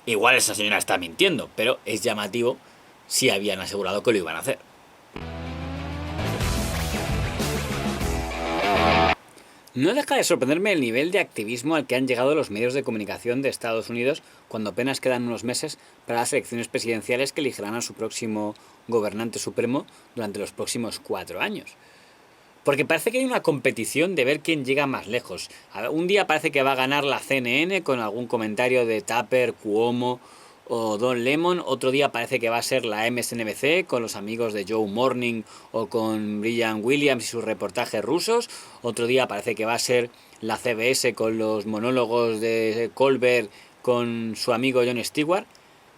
Igual esa señora está mintiendo, pero es llamativo si habían asegurado que lo iban a hacer. No deja de sorprenderme el nivel de activismo al que han llegado los medios de comunicación de Estados Unidos cuando apenas quedan unos meses para las elecciones presidenciales que elegirán a su próximo gobernante supremo durante los próximos 4 años. Porque parece que hay una competición de ver quién llega más lejos. Un día parece que va a ganar la CNN con algún comentario de Tapper, Cuomo o Don Lemon. Otro día parece que va a ser la MSNBC con los amigos de Joe Morning o con Brian Williams y sus reportajes rusos. Otro día parece que va a ser la CBS con los monólogos de Goldberg con su amigo Jon Stewart.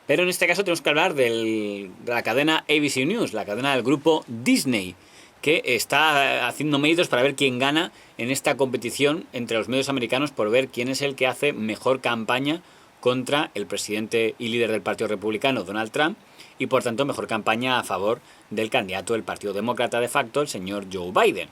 Pero en este caso tenemos que hablar de la cadena ABC News, la cadena del grupo Disney, que está haciendo méritos para ver quién gana en esta competición entre los medios americanos por ver quién es el que hace mejor campaña contra el presidente y líder del Partido Republicano, Donald Trump, y por tanto mejor campaña a favor del candidato del Partido Demócrata de facto, el señor Joe Biden.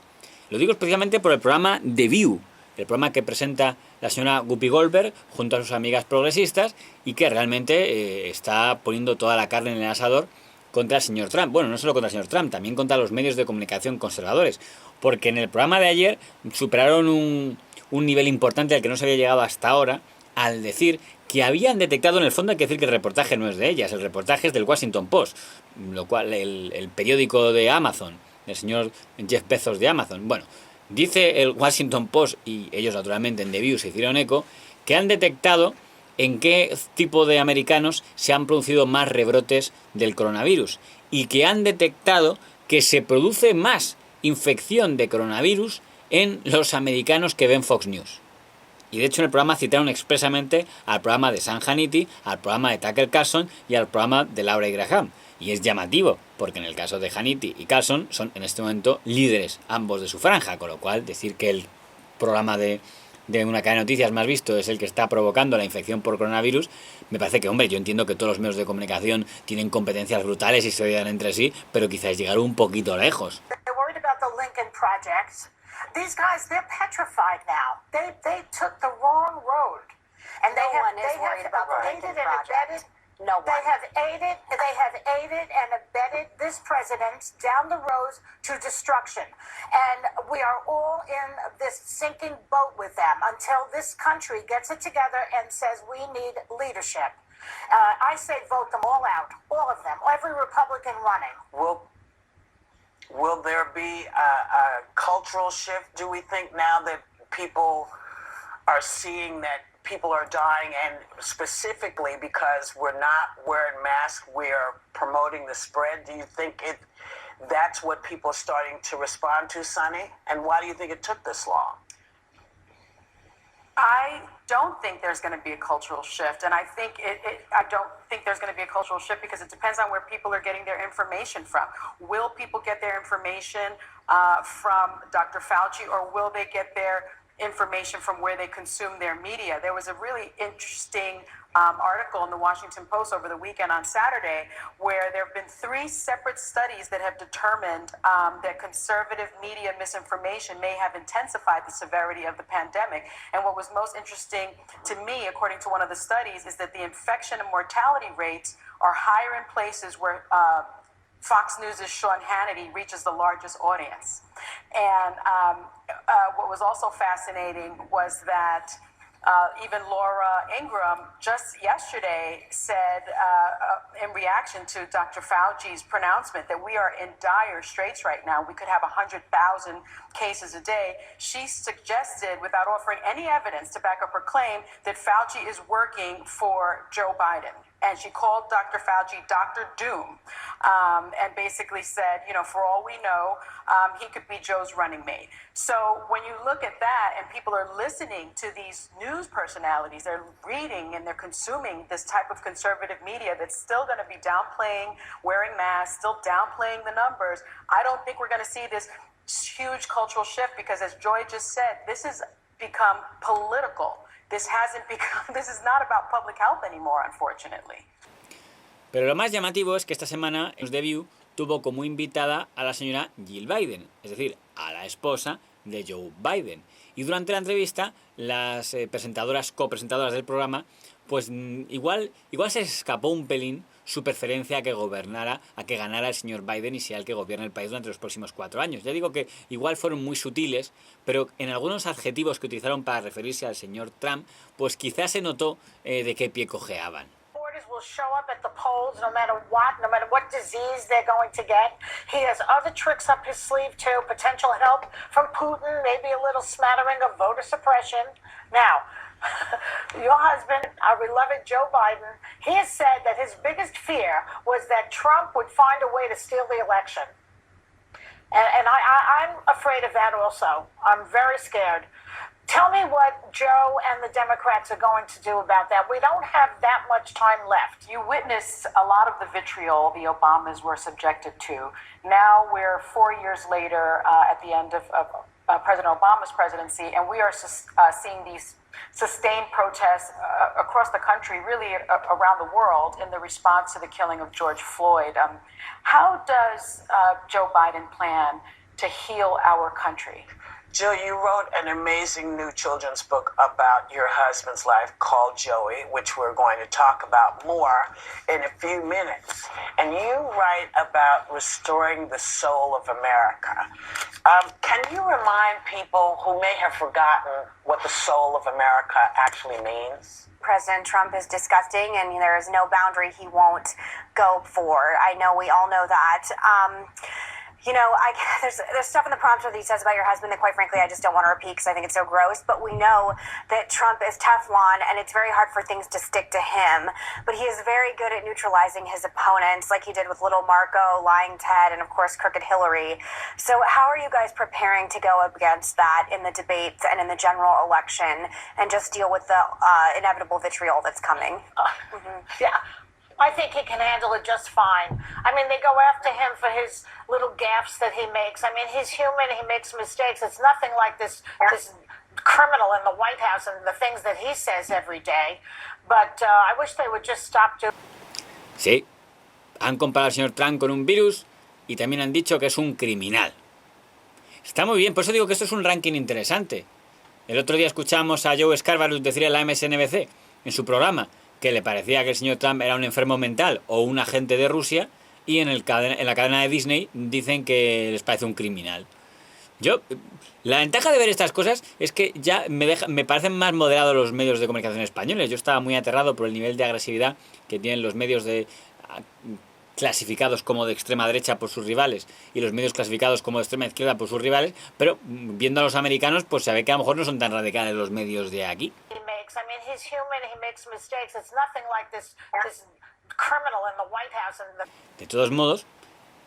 Lo digo especialmente por el programa The View, el programa que presenta la señora Whoopi Goldberg junto a sus amigas progresistas y que realmente está poniendo toda la carne en el asador contra el señor Trump. Bueno, no solo contra el señor Trump, también contra los medios de comunicación conservadores. Porque en el programa de ayer superaron un nivel importante al que no se había llegado hasta ahora, al decir que habían detectado, en el fondo hay que decir que el reportaje no es de ellas, el reportaje es del Washinton Post, lo cual el periódico de Amazon, del señor Jeff Bezos de Amazon. Bueno, dice el Washington Post, y ellos naturalmente en The View se hicieron eco, que han detectado en qué tipo de americanos se han producido más rebrotes del coronavirus y que han detectado que se produce más infección de coronavirus en los americanos que ven Fox News. Y de hecho en el programa citaron expresamente al programa de Sam Hannity, al programa de Tucker Carlson y al programa de Laura y Graham. Y es llamativo, porque en el caso de Hannity y Carlson son en este momento líderes ambos de su franja, con lo cual decir que el programa de una cadena de noticias más visto es el que está provocando la infección por coronavirus, me parece que, hombre, yo entiendo que todos los medios de comunicación tienen competencias brutales y se odian entre sí, pero quizás llegar un poquito lejos. These guys, they're petrified now. They took the wrong road. And they have aided and abetted. No one. They have aided and abetted this president down the road to destruction. And we are all in this sinking boat with them until this country gets it together and says we need leadership. I say vote them all out, all of them, every Republican running. Will there be a cultural shift, do we think, now that people are seeing that people are dying, and specifically because we're not wearing masks, we are promoting the spread? Do you think that's what people are starting to respond to, Sonny? And why do you think it took this long? I don't think there's going to be a cultural shift, and I don't think there's going to be a cultural shift because it depends on where people are getting their information from. Will people get their information from Dr. Fauci, or will they get their information from where they consume their media? There was a really interesting article in the Washington Post over the weekend on Saturday where there have been 3 separate studies that have determined that conservative media misinformation may have intensified the severity of the pandemic. And what was most interesting to me, according to one of the studies, is that the infection and mortality rates are higher in places where Fox News' Sean Hannity reaches the largest audience. And what was also fascinating was that even Laura Ingraham just yesterday said in reaction to Dr. Fauci's pronouncement that we are in dire straits right now. We could have 100,000 cases a day. She suggested, without offering any evidence to back up her claim, that Fauci is working for Joe Biden. And she called Dr. Fauci Dr. Doom, and basically said, for all we know, he could be Joe's running mate. So when you look at that and people are listening to these news personalities, they're reading and they're consuming this type of conservative media that's still going to be downplaying wearing masks, still downplaying the numbers, I don't think we're going to see this huge cultural shift because, as Joy just said, this has become political. This is not about public health anymore, unfortunately. Pero lo más llamativo es que esta semana The View tuvo como invitada a la señora Jill Biden, es decir, a la esposa de Joe Biden. Y durante la entrevista, las copresentadoras del programa pues igual se escapó un pelín su preferencia a que ganara el señor Biden y sea el que gobierne el país durante los próximos 4 años. Ya digo que igual fueron muy sutiles, pero en algunos adjetivos que utilizaron para referirse al señor Trump, pues quizás se notó de qué pie cojeaban. Will show up at the polls no matter what disease they're going to get. He has other tricks up his sleeve too, potential help from Putin, maybe a little smattering of voter suppression. Now, your husband, our beloved Joe Biden, he has said that his biggest fear was that Trump would find a way to steal the election. And I'm afraid of that also. I'm very scared. Tell me what Joe and the Democrats are going to do about that. We don't have that much time left. You witnessed a lot of the vitriol the Obamas were subjected to. Now we're 4 years later at the end of President Obama's presidency, and we are seeing these sustained protests across the country, really around the world, in the response to the killing of George Floyd. How does Joe Biden plan to heal our country? Jill, you wrote an amazing new children's book about your husband's life called Joey, which we're going to talk about more in a few minutes. And you write about restoring the soul of America. Can you remind people who may have forgotten what the soul of America actually means? President Trump is disgusting, and there is no boundary he won't go for. I know we all know that. There's stuff in the prompter that he says about your husband that, quite frankly, I just don't want to repeat because I think it's so gross. But we know that Trump is Teflon, and it's very hard for things to stick to him. But he is very good at neutralizing his opponents, like he did with Little Marco, Lying Ted, and, of course, Crooked Hillary. So how are you guys preparing to go up against that in the debates and in the general election and just deal with the inevitable vitriol that's coming? Yeah. I think he can handle it just fine. I mean, they go after him for his little gaffes that he makes. I mean, he's human. He makes mistakes. It's nothing like this criminal in the White House and the things that he says every day. But I wish they would just stop doing. Sí, han comparado al señor Trump con un virus y también han dicho que es un criminal. Está muy bien, por eso digo que esto es un ranking interesante. El otro día escuchamos a Joe Scarborough decir en la MSNBC, en su programa, que le parecía que el señor Trump era un enfermo mental o un agente de Rusia, y en la cadena de Disney dicen que les parece un criminal. La ventaja de ver estas cosas es que ya me parecen más moderados los medios de comunicación españoles. Yo estaba muy aterrado por el nivel de agresividad que tienen los medios clasificados como de extrema derecha por sus rivales y los medios clasificados como de extrema izquierda por sus rivales, pero viendo a los americanos pues se ve que a lo mejor no son tan radicales los medios de aquí. I mean, he's human, he makes mistakes. It's nothing like this criminal in the White House. De todos modos,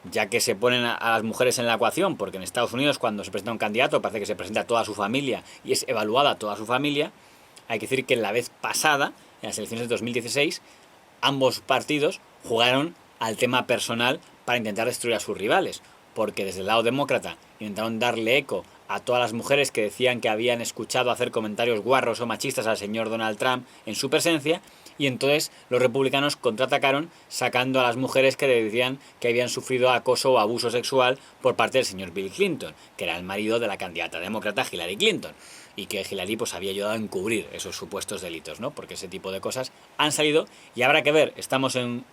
ya que se ponen a las mujeres en la ecuación, porque en Estados Unidos cuando se presenta un candidato parece que se presenta a toda su familia y es evaluada toda su familia, hay que decir que la vez pasada, en las elecciones de 2016, ambos partidos jugaron al tema personal para intentar destruir a sus rivales, porque desde el lado demócrata intentaron darle eco a todas las mujeres que decían que habían escuchado hacer comentarios guarros o machistas al señor Donald Trump en su presencia, y entonces los republicanos contraatacaron sacando a las mujeres que decían que habían sufrido acoso o abuso sexual por parte del señor Bill Clinton, que era el marido de la candidata demócrata Hillary Clinton, y que Hillary pues había ayudado a encubrir esos supuestos delitos, ¿no? Porque ese tipo de cosas han salido y habrá que ver, estamos en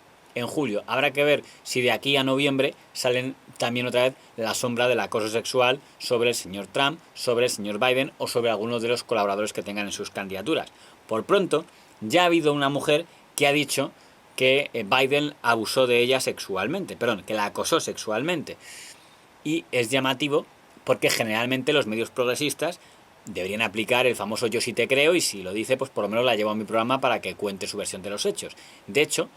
julio, habrá que ver si de aquí a noviembre salen también otra vez la sombra del acoso sexual sobre el señor Trump, sobre el señor Biden o sobre algunos de los colaboradores que tengan en sus candidaturas. Por pronto, ya ha habido una mujer que ha dicho que Biden abusó de ella sexualmente, que la acosó sexualmente. Y es llamativo porque generalmente los medios progresistas deberían aplicar el famoso yo sí te creo, y si lo dice, pues por lo menos la llevo a mi programa para que cuente su versión de los hechos. De hecho,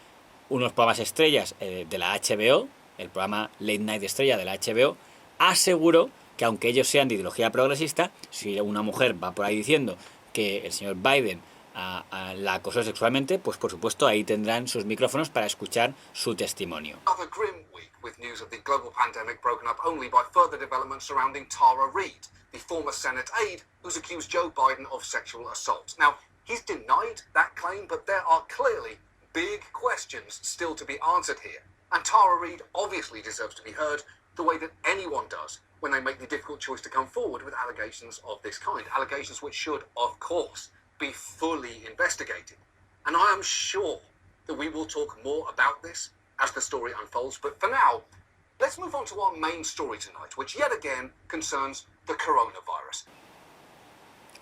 unos programas estrellas de la HBO, el programa Late Night estrella de la HBO, aseguró que aunque ellos sean de ideología progresista, si una mujer va por ahí diciendo que el señor Biden la acosó sexualmente, pues por supuesto ahí tendrán sus micrófonos para escuchar su testimonio. Another grim week with news of the global pandemic broken up only by further developments surrounding Tara Reid, the former Senate aide who's accused Joe Biden of sexual assault. Now, he's denied that claim, but there are clearly big questions still to be answered here. And Tara Reid obviously deserves to be heard the way that anyone does when they make the difficult choice to come forward with allegations of this kind. Allegations which should, of course, be fully investigated. And I am sure that we will talk more about this as the story unfolds. But for now, let's move on to our main story tonight, which yet again concerns the coronavirus.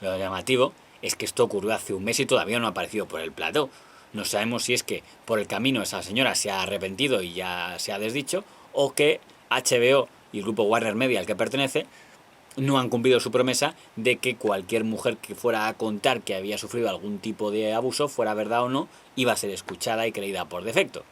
Lo llamativo es que esto ocurrió hace un mes y todavía no ha aparecido por el plató. No sabemos si es que por el camino esa señora se ha arrepentido y ya se ha desdicho, o que HBO y el grupo Warner Media al que pertenece no han cumplido su promesa de que cualquier mujer que fuera a contar que había sufrido algún tipo de abuso, fuera verdad o no, iba a ser escuchada y creída por defecto.